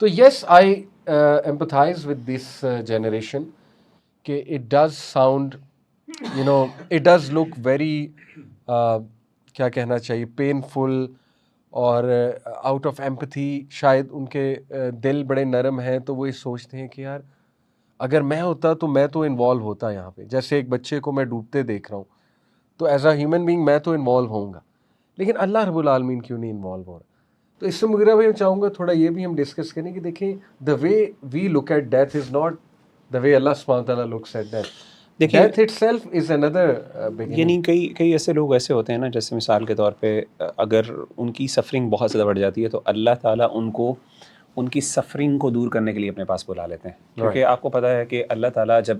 تو yes I empathise with this generation کہ it does sound it does look very کیا کہنا چاہیے پینفل، اور آؤٹ آف ایمپتھی شاید ان کے دل بڑے نرم ہیں، تو وہ یہ سوچتے ہیں کہ یار اگر میں ہوتا تو میں تو انوالو ہوتا یہاں پہ، جیسے ایک بچے کو میں ڈوبتے دیکھ رہا ہوں تو ایز اے ہیومن بینگ میں تو انوالو ہوں گا، لیکن اللہ رب العالمین کیوں نہیں انوالو ہو رہا؟ تو اس سے مغیرہ بھائی میں چاہوں گا تھوڑا یہ بھی ہم ڈسکس کریں کہ دیکھیں the way we look at death is not the way اللہ سبحانہ تعالیٰ لکس ایٹ ڈیتھ. دیکھیے ڈیتھ اٹ سیلف از اندر یعنی کئی ایسے لوگ ایسے ہوتے ہیں نا، جیسے مثال کے طور پہ اگر ان کی سفرنگ بہت زیادہ بڑھ جاتی ہے تو اللہ تعالیٰ ان کی سفرنگ کو دور کرنے کے لیے اپنے پاس بلا لیتے ہیں. کیونکہ آپ کو پتہ ہے کہ اللہ تعالیٰ جب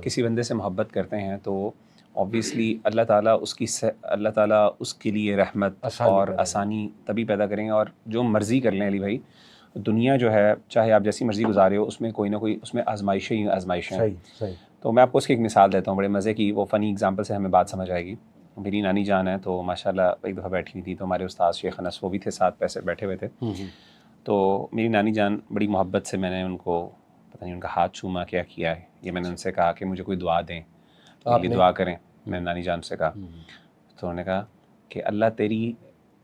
کسی بندے سے محبت کرتے ہیں تو اوبویسلی اللہ تعالیٰ اس کے لیے رحمت اور آسانی تبھی پیدا کریں گے. اور جو مرضی کر لیں علی بھائی، دنیا جو ہے چاہے آپ جیسی مرضی گزارے ہو، اس میں کوئی نہ کوئی اس میں آزمائشیں ہیں. تو میں آپ کو اس کی ایک مثال دیتا ہوں بڑے مزے کی، وہ فنی اگزامپل سے ہمیں بات سمجھ آئے گی. میری نانی جان ہے تو ماشاءاللہ ایک دفعہ بیٹھی ہوئی تھی تو ہمارے استاد شیخ انس وہ بھی تھے ساتھ بیٹھے ہوئے تھے. تو میری نانی جان بڑی محبت سے میں نے ان کو پتہ نہیں ان کا ہاتھ چوما کیا ہے، یہ میں نے ان سے کہا کہ مجھے کوئی دعا دیں، یہ دعا کریں. میں نے نانی جان سے کہا تو انہوں نے کہا کہ اللہ تیری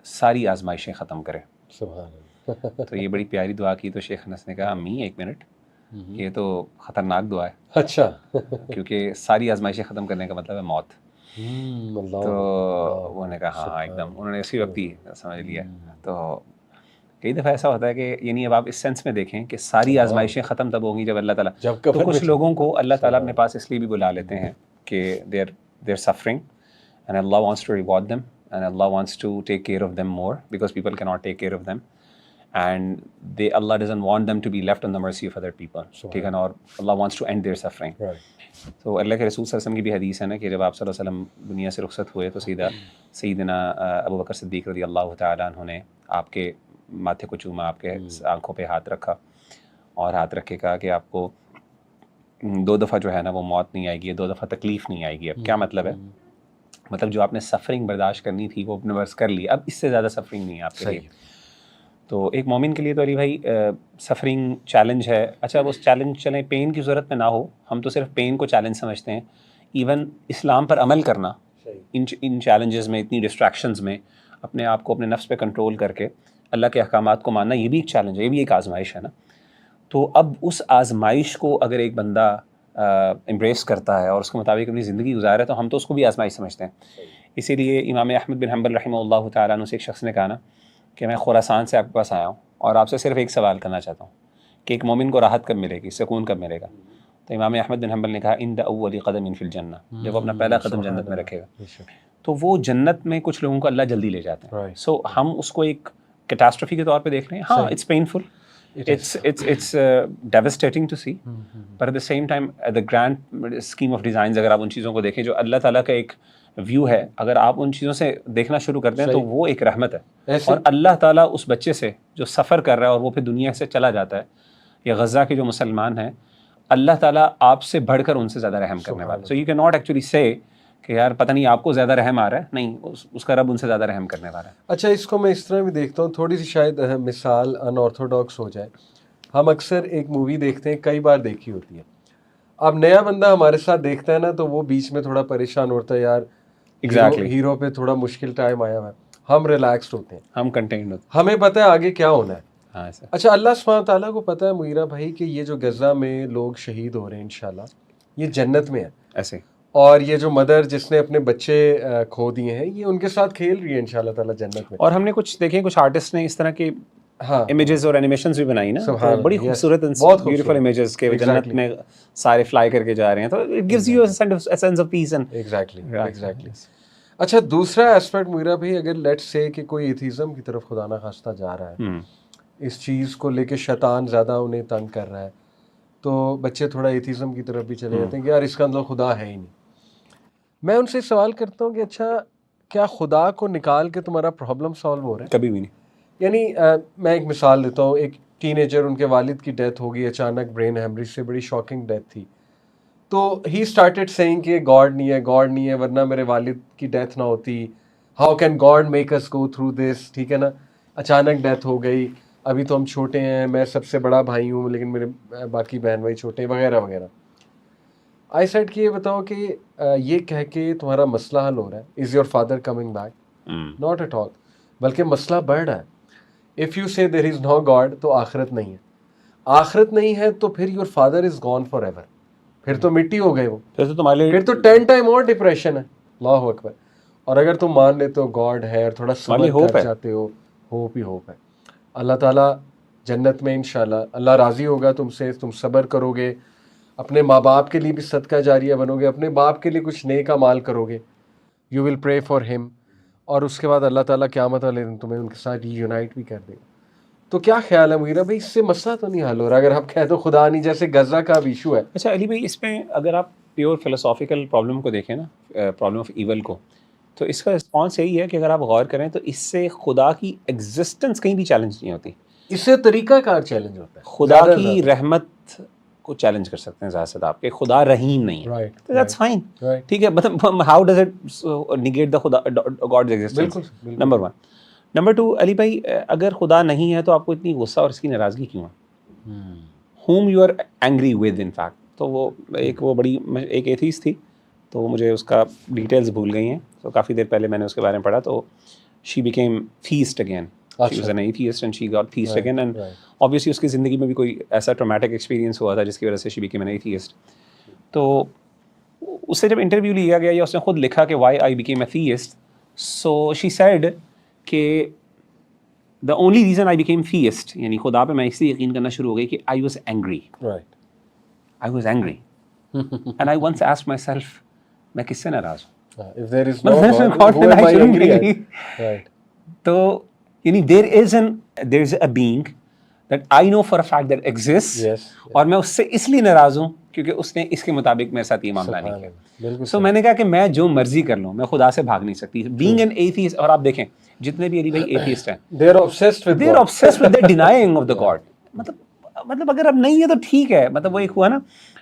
ساری آزمائشیں ختم کرے. تو یہ بڑی پیاری دعا کی. تو شیخ انس نے کہا امی ایک منٹ، یہ تو خطرناک دعا ہے. اچھا کیونکہ ساری آزمائشیں ختم کرنے کا مطلب ہے موت. تو انہوں نے کہا ہاں ایک دم، انہوں نے اسی وقت ہی سمجھ لیا. تو کئی دفعہ ایسا ہوتا ہے کہ یعنی اب آپ اس سینس میں دیکھیں کہ ساری آزمائشیں ختم تب ہوں گی جب اللہ تعالیٰ، تو کچھ لوگوں کو اللہ تعالیٰ اپنے پاس اس لیے بھی بلا لیتے ہیں کہ they're suffering and Allah wants to reward them and Allah wants to take care of them more because people cannot take care of them and Allah doesn't want them to be left on the mercy of other people. ٹھیک ہے نا؟ اور Allah wants to end their suffering. تو اللہ کے رسول صلی اللہ علیہ وسلم کی بھی حدیث ہے نا کہ جب آپ صلی اللہ علیہ وسلم دنیا سے رخصت ہوئے تو سیدنا ابو بکر صدیق رضی اللہ تعالیٰ عنہ نے آپ کے ماتھے کو چوما، آپ کے آنکھوں پہ ہاتھ رکھا اور ہاتھ رکھ کے کہا کہ آپ کو 2 دفعہ جو ہے نا وہ موت نہیں آئے گی، 2 دفعہ تکلیف نہیں آئے گی. اب کیا مطلب ہے؟ مطلب جو آپ نے سفرنگ برداشت کرنی تھی وہ اپنے بس کر لی، اب اس سے زیادہ سفرنگ نہیں ہے آپ کے لیے. تو ایک مومن کے لیے تو علی بھائی سفرنگ چیلنج ہے. اچھا اب اس چیلنج چلیں پین کی صورت میں نہ ہو، ہم تو صرف پین کو چیلنج سمجھتے ہیں. ایون اسلام پر عمل کرنا ان چیلنجز میں، اتنی ڈسٹریکشنز میں اپنے آپ کو اپنے نفس پہ کنٹرول کر کے اللہ کے احکامات کو ماننا، یہ بھی ایک چیلنج ہے، یہ بھی ایک آزمائش ہے نا. تو اب اس آزمائش کو اگر ایک بندہ امبریس کرتا ہے اور اس کے مطابق اپنی زندگی گزارا ہے تو ہم تو اس کو بھی آزمائش سمجھتے ہیں. اسی لیے امام احمد بن حنبل رحمہ اللہ تعالیٰ عنہ سے ایک شخص نے کہا نا کہ میں خراسان سے آپ کے پاس آیا ہوں اور آپ سے صرف ایک سوال کرنا چاہتا ہوں کہ ایک مومن کو راحت کب ملے گی، سکون کب ملے گا؟ تو امام احمد بن حنبل نے کہا عند اول قدم فی الجنہ، جب وہ اپنا پہلا قدم جنت میں رکھے گا. تو وہ جنت میں کچھ لوگوں کو اللہ جلدی لے جاتے ہیں. سو ہم اس کو ایک کیٹاسٹرفی کے طور پہ دیکھ رہے ہیں. ہاں it's painful, it's devastating to see, but at the same time the grand scheme of designs اگر آپ ان چیزوں کو دیکھیں جو اللہ تعالیٰ کا ایک ویو ہے، اگر آپ ان چیزوں سے دیکھنا شروع کرتے ہیں تو وہ ایک رحمت ہے. اور اللہ تعالیٰ اس بچے سے جو سفر کر رہا ہے اور وہ پھر دنیا سے چلا جاتا ہے، یا غزہ کے جو مسلمان ہیں، اللہ تعالیٰ آپ سے بڑھ کر ان سے زیادہ رحم کرنے والا. So you can not actually سے کہ یار پتہ نہیں آپ کو زیادہ رحم آ رہا ہے، نہیں، اس کا رب ان سے زیادہ رحم کرنے والا ہے. اچھا اس کو میں اس طرح بھی دیکھتا ہوں، تھوڑی سی شاید مثال ان آرتھوڈاکس ہو جائے. ہم اکثر ایک مووی دیکھتے ہیں، کئی بار دیکھی ہوتی ہے، اب نیا بندہ ہمارے ساتھ دیکھتا ہے نا تو وہ بیچ میں تھوڑا پریشان ہوتا ہے، یار ہیرو پہ تھوڑا مشکل ٹائم آیا ہوا ہے. ہم ریلیکسڈ ہوتے ہیں، ہم کنٹینٹ ہوتے ہیں، ہمیں پتہ ہے آگے کیا ہونا ہے. ہاں اچھا اللہ سبحانہ تعالیٰ کو پتہ ہے مغیرہ بھائی کہ یہ جو غزہ میں لوگ شہید ہو رہے ہیں انشاءاللہ یہ جنت میں ہے ایسے، اور یہ جو مدر جس نے اپنے بچے کھو دیے ہیں یہ ان کے ساتھ کھیل رہی ہے انشاءاللہ تعالیٰ جنت میں. اور ہم نے کچھ دیکھیں کچھ آرٹسٹ نے اس طرح کے امیجز اور اینیمیشنز بھی بنائی نا، تو بڑی خوبصورت بیوٹیفل امیجز کے جنت میں سارے فلائی کر کے جا رہے ہیں، تو it gives you a sense of peace and exactly. اچھا دوسرا ایسپیکٹ میرا بھی، اگر لیٹس سے کہ کوئی ایتھیزم کی طرف خدا نہ خواستہ جا رہا ہے، اس چیز کو لے کے شیطان زیادہ انہیں تنگ کر رہا ہے، تو بچے تھوڑا ایتھیزم کی طرف بھی چلے جاتے ہیں کہ یار اس کا اندر خدا ہے ہی نہیں. میں ان سے سوال کرتا ہوں کہ اچھا کیا خدا کو نکال کے تمہارا پرابلم سالو ہو رہا ہے؟ کبھی بھی نہیں. یعنی میں ایک مثال دیتا ہوں، ایک ٹین ایجر ان کے والد کی ڈیتھ ہو گئی اچانک برین ہیمریج سے، بڑی شاکنگ ڈیتھ تھی. تو ہی اسٹارٹیڈ سیئنگ کہ گاڈ نہیں ہے ورنہ میرے والد کی ڈیتھ نہ ہوتی، how can God make us go through this. ٹھیک ہے نا، اچانک ڈیتھ ہو گئی ابھی تو ہم چھوٹے ہیں, میں سب سے بڑا بھائی ہوں لیکن میرے باقی بہن بھائی چھوٹے ہیں وغیرہ وغیرہ. آئی سیڈ کہ یہ بتاؤ کہ یہ کہہ کے تمہارا مسئلہ حل ہو رہا ہے, is your father coming back? Not at all, بلکہ مسئلہ بڑھ رہا ہے. اف یو سے دیر از نو گاڈ تو آخرت نہیں ہے, آخرت نہیں ہے تو پھر your father is gone for ever, پھر تو مٹی ہو گئے وہ, پھر تو تمہارے پھر تو 10 ٹائم اور ڈپریشن ہے. اللہ اکبر. اور اگر تم مان لیتے ہو گاڈ ہے اور تھوڑا صبر کر جاتے ہو, ہوپ ہی ہوپ ہے. اللہ تعالیٰ جنت میں انشاءاللہ اللہ راضی ہوگا تم سے, تم صبر کرو گے, اپنے ماں باپ کے لیے بھی صدقہ جاریہ بنو گے, اپنے باپ کے لیے کچھ نیک اعمال کرو گے, یو ول پرے فار ہم, اور اس کے بعد اللہ تعالیٰ قیامت والے دن تمہیں ان کے ساتھ ری یونائٹ بھی کر دے گا. تو کیا خیال ہے مغیرہ بھائی, اس سے مسئلہ تو نہیں حل ہو رہا اگر آپ کہہ دو خدا نہیں, جیسے غزہ کا اب ایشو ہے. اچھا علی بھائی, اس میں اگر آپ پیور فلسافیکل پرابلم کو دیکھیں نا, پرابلم آف ایول کو, تو اس کا رسپانس یہی ہے کہ اگر آپ غور کریں تو اس سے خدا کی ایگزسٹنس کہیں بھی چیلنج نہیں ہوتی, اس سے طریقہ کار چیلنج ہوتا ہے. خدا کی رحمت کو چیلنج کر سکتے ہیں زیادہ سے آپ کہ خدا رحیم نہیں ہے, دیٹس فائن, ٹھیک ہے. مطلب ہاؤ ڈز اٹ نیگیٹ دا خدا گاڈز ایگزسٹنس, نمبر 1. نمبر 2, علی بھائی اگر خدا نہیں ہے تو آپ کو اتنی غصہ اور اس کی ناراضگی کیوں ہے؟ whom you are angry with in fact. تو وہ بڑی ایک ایتھیسٹ تھی, تو مجھے اس کا ڈیٹیلز بھول گئی ہیں, تو کافی دیر پہلے میں نے اس کے بارے میں پڑھا. تو she became theist again. She was an atheist and she got theist again, and obviously اس کی زندگی میں بھی کوئی ایسا ٹرامیٹک ایکسپیرینس ہوا تھا جس کی وجہ سے she became an atheist. تو اس سے جب انٹرویو لیا گیا یا اس نے خود لکھا کہ why I became a theist, so she said کہ the only reason I became theist, یعنی خدا پہ میں اس لیے یقین کرنا شروع ہو گئی کہ I was angry. I was angry. And I once asked myself, میں کس سے ناراض ہوں؟ If there is no God, who am I angry at? Right. تو یعنی there is a being that I know for a fact that exists, اور میں اس سے اس لیے ناراض ہوں کیونکہ اس نے اس کے مطابق میرے ساتھ یہ معاملہ نہیں کیا. سو میں نے کہا کہ میں جو مرضی کر لوں, میں خدا سے بھاگ نہیں سکتی. Being an atheist, اور آپ دیکھیں جتنے بھی علی بھائی ایتھیسٹ ہیں, they are obsessed with the denying of the God. مطلب اگر اب نہیں ہے تو ٹھیک ہے. مطلب وہ ایک ہوا نا,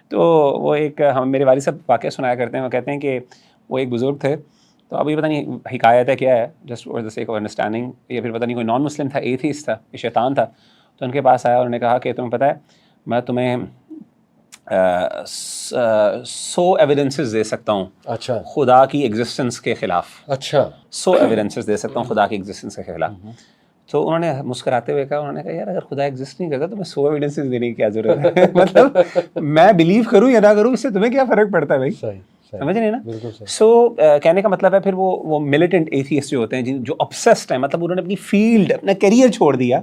تو وہ ایک میرے والد صاحب واقعہ سنایا کرتے ہیں, وہ کہتے ہیں کہ وہ ایک بزرگ تھے, تو اب یہ پتہ نہیں حکایت ہے کیا ہے, just for the sake of understanding, یا پھر پتہ نہیں کوئی نان مسلم تھا, ایتھیسٹ تھا, شیطان تھا. تو ان کے پاس آیا اور انہوں نے کہا کہ تمہیں پتہ ہے میں تمہیں 100 ایویڈنسز دے سکتا ہوں خدا کی ایگزسٹنس کے خلاف. 100 ایویڈنسز دے سکتا ہوں خدا کی ایگزسٹنس کے خلاف. تو انہوں نے مسکراتے ہوئے کہا, انہوں نے کہا یار اگر خدا ایگزسٹ نہیں کرتا تو میں 100 ایویڈنسز دینے کی کیا ضرورت ہے؟ مطلب میں بلیو کروں یا نہ کروں, اس سے تمہیں کیا فرق پڑتا ہے بھائی؟ سمجھ رہے ہیں نا. سو کہنے کا مطلب ہے پھر وہ ملیٹنٹ ایتھیسٹ جو ہوتے ہیں, جو obsessed ہیں, مطلب انہوں نے اپنی فیلڈ, اپنا کیریئر چھوڑ دیا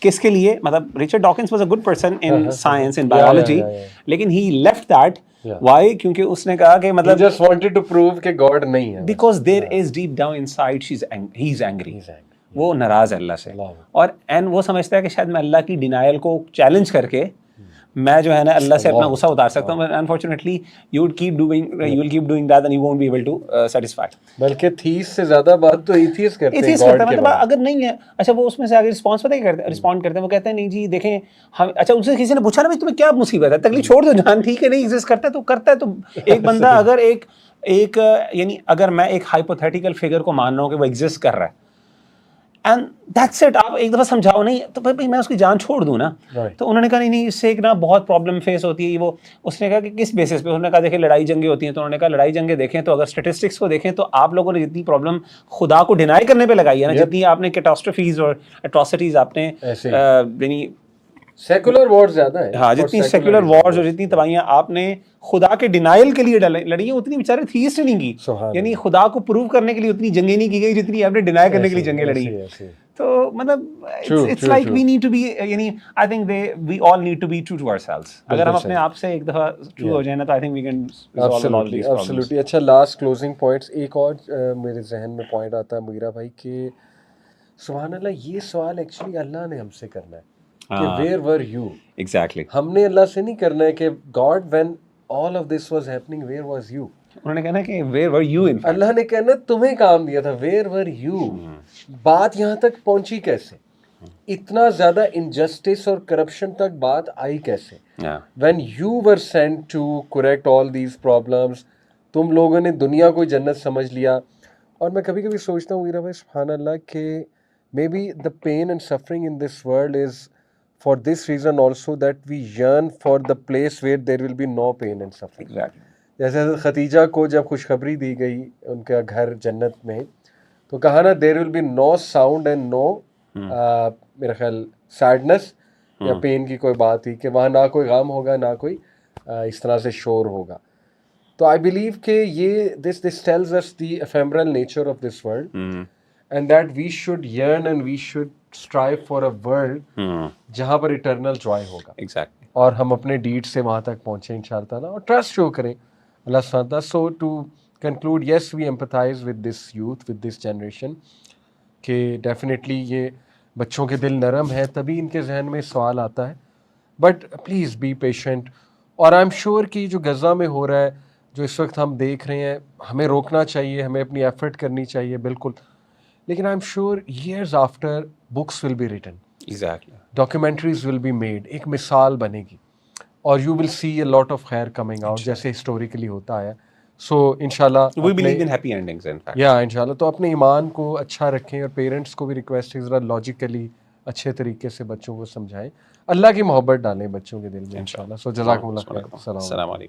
کس کے لیے. مطلب Richard Dawkins was a good person in science, in biology, لیکن ہی لیفٹ دیٹ. وائی؟ کیونکہ اس نے کہا کہ مطلب just wanted to prove کہ God نہیں ہے, because there is deep down inside he is angry. وہ ناراض ہے اللہ سے, اور وہ سمجھتا ہے کہ شاید میں اللہ کی ڈینائل کو چیلنج کر کے میں جو ہے نا اللہ سے اپنا غصہ اتار سکتا ہوں. Unfortunately you will keep doing that and you won't be able to satisfy. بلکہ تھیس سے زیادہ بات تو ایتھیسٹ کرتے ہیں گاڈ کے مطلب اگر نہیں ہے. اچھا وہ اس میں سے آگے رسپانس پتہ کیا کرتے ہیں, رسپونڈ کرتے ہیں, وہ کہتے ہیں نہیں جی دیکھیں ہم, اچھا ان سے کسی نے پوچھا نا بھائی تمہیں کیا مصیبت ہے, تکلیف چھوڑ دو جان, ٹھیک ہے نہیں ایگزسٹ کرتا ہے تو کرتا ہے. تو ایک بندہ اگر ایک یعنی اگر میں ایک ہائپوتھیٹیکل فگر کو مان رہا ہوں کہ وہ ایگزسٹ کر رہا ہے, اینڈ دیٹس اٹ, آپ ایک دفعہ سمجھاؤ نہیں تو بھائی میں اس کی جان چھوڑ دوں نا. تو انہوں نے کہا نہیں اس سے ایک نا بہت پرابلم فیس ہوتی ہے. وہ اس نے کہا کہ کس بیسس پہ؟ انہوں نے کہا دیکھیں لڑائی جنگیں ہوتی ہیں. تو انہوں نے کہا لڑائی جنگیں دیکھیں تو اگر اسٹیٹسٹکس کو دیکھیں تو آپ لوگوں نے جتنی پرابلم خدا کو ڈینائی کرنے پہ لگائی ہے نا, جتنی آپ نے کیٹاسٹروفیز اور اٹراسٹیز آپ نے یعنی سیکولر وار زیادہ ہے, ہاں جتنی سیکولر وارز اور جتنی تباہیاں آپ نے خدا کے ڈینائل کے لیے لڑی ہیں, اتنی بیچارے تھیسٹ نہیں کی. یعنی خدا کو پروو کرنے کے لیے اتنی جنگیں نہیں کی گئی جتنی آپ نے ڈینائی کرنے کے لیے جنگیں لڑی ہیں. تو مطلب it's like we need to be, یعنی I think we all need to be true to ourselves. اگر ہم اپنے آپ سے ایک دفعہ ٹرو ہو جائیں نا تو I think we can resolve all these problems. اچھا لاسٹ کلوزنگ پوائنٹس, ایک اور میرے ذہن میں پوائنٹ آتا ہے مغیرہ بھائی کہ سبحان اللہ یہ سوال ایکچولی اللہ نے ہم سے کرنا ہے کہ ویئر ور یو. ایگزیکٹلی, ہم نے اللہ سے نہیں کرنا ہے کہ God when all of this was happening where was you. انہوں نے کہنا کہ ویئر ور یو, اللہ نے کہنا تمہیں کام دیا تھا, ویئر ور یو. بات یہاں تک پہنچی کیسے, اتنا زیادہ انجسٹس اور کرپشن تک بات آئی کیسے؟ When you were sent to correct all these problems, تم لوگوں نے دنیا کو جنت سمجھ لیا. اور میں کبھی کبھی سوچتا ہوں ویرا بھائی سبحان اللہ کہ maybe the pain and suffering in this world is for this reason also, that we yearn for the place where there will be no pain and suffering. Exactly. جیسے حضرت خدیجہ کو جب خوشخبری دی گئی ان کا گھر جنت میں، تو کہا نا there will be no sound and no میرا خیال سیڈنس یا پین کی کوئی بات تھی، کہ وہاں نہ کوئی غم ہوگا نہ کوئی اس طرح سے شور ہوگا. تو آئی بلیو کہ یہ this tells us the ephemeral nature of this world and that we should yearn and we should strive for a world جہاں پر اٹرنل جوائے ہوگا. Exactly. اور ہم اپنے ڈیڈ سے وہاں تک پہنچیں انشاءاللہ تعالیٰ، اور ٹرسٹ شو کریں اللہ سبحانہ تعالیٰ. So to conclude, yes we empathize with this youth, with this generation, کہ ڈیفینیٹلی یہ بچوں کے دل نرم ہے تبھی ان کے ذہن میں سوال آتا ہے، بٹ پلیز بی پیشنٹ. اور آئی ایم شیور کہ جو غزہ میں ہو رہا ہے، جو اس وقت ہم دیکھ رہے ہیں، ہمیں روکنا چاہیے، ہمیں اپنی ایفرٹ کرنی چاہیے بالکل، لیکن I am sure years after books will be written, Exactly. Documentaries will be made, ایک مثال بنے گی، اور you will see a lot of خیر کمنگ آؤٹ جیسے ہسٹوریکلی ہوتا ہے. سو انشاءاللہ We believe in happy endings, in fact. یا انشاءاللہ تو اپنے ایمان کو اچھا رکھیں، اور پیرنٹس کو بھی ریکویسٹ ہے ذرا لاجیکلی اچھے طریقے سے بچوں کو سمجھائیں، اللہ کی محبت ڈالیں بچوں کے دل میں انشاءاللہ. سو جزاکم اللہ خیر. السلام علیکم. السلام علیکم.